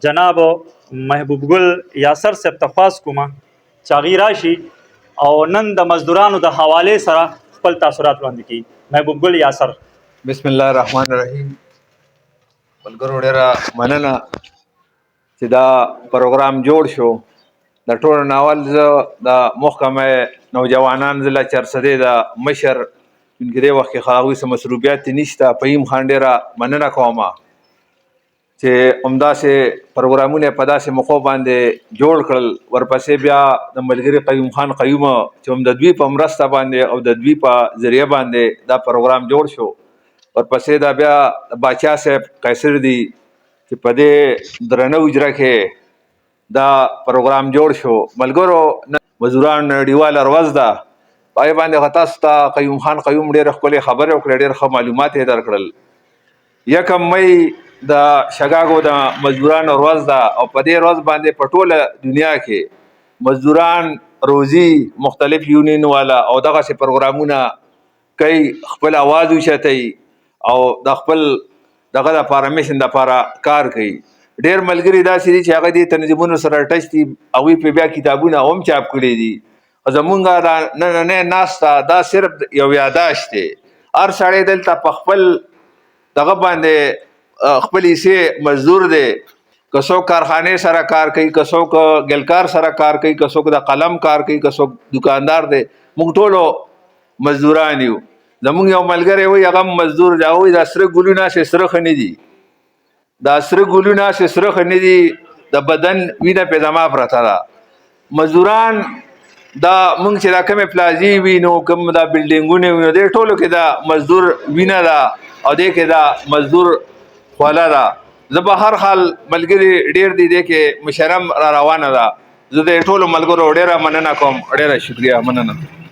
جناب محبوب ګل یاسر صاحب ته خواست کوم چې هغوی راشي او نن د مزدورانو د حوالې سره خپل تاثرات وړاندې کړي. محبوب ګل یاسر. بسم الله الرحمن الرحیم. ملګرو ډېره مننه چې دا پروګرام جوړ شو. د ټولو ناول زه د محکمه نوجوانان ضلع چرسدې د مشر چونکې دې وخت کې خو هغوی څه مصروفیات نشته، فهیم خان ډېره مننه کوم چې همداسې پروګرامونه په داسې موقعو باندې جوړ کړل. ورپسې بیا د ملګري قیوم خان قیوم چې هم د دوی په مرسته باندې او د دوی په ذریعه باندې دا پروګرام جوړ شو. ورپسې دا بیا باچا صاحب قیصر دی چې په دې درنه اجره کې دا پروګرام جوړ شو. ملګرو مزدوران نړیواله ورځ ده، په هغې باندې خو تاسو ته قیوم خان قیوم ډېرې ښکلې خبرې وکړې، ډېر ښه معلومات یې درکړل. 1 مۍ د شګاګو د مزدورانو ورځ ده او په دې ورځ باندې په ټوله دنیا کې مزدوران روزي مختلف یونین والا او دغسې پروګرامونه کوي، خپل اواز اوچتوي او د خپل دغه دپاره میشن دپاره کار کوي. ډېر ملګري داسې دي چې هغه دې تنظیمونو سره ټچ دي، هغوی پې بیا کتابونه هم چاپ کړي دي. زمونږ دا نننۍ ناسته دا صرف یو یاداشت دی. هر سړی دلته په خپل دغه باندې خپل حصې مزدور دی. که څوک کارخانې سره کار کوي، که څوک ګلکار سره کار کوي، که څوک د قلم کار کوي، که څوک دکاندار دی، موږ ټولو مزدوران یو. زمونږ یو ملګری وایي هغه مزدور دی، هغه وایي دا سره ګلونه چې سره ښه نه دي، دا سره ګلونه چې سره ښه نه دي، د بدن وینه پې زما پرته ده. مزدوران دا موږ چې دا کومې پلازې وي نو کوم دا بلډینګونه وي نو دې ټولو کې دا مزدور وینه ده او دې کې دا مزدور خوله ده. زه به هر حال ملګري ډېر دي دې کې مشرم را روانه ده. زه د ټولو ملګرو ډېره مننه کوم. ډېره شکریه، مننه.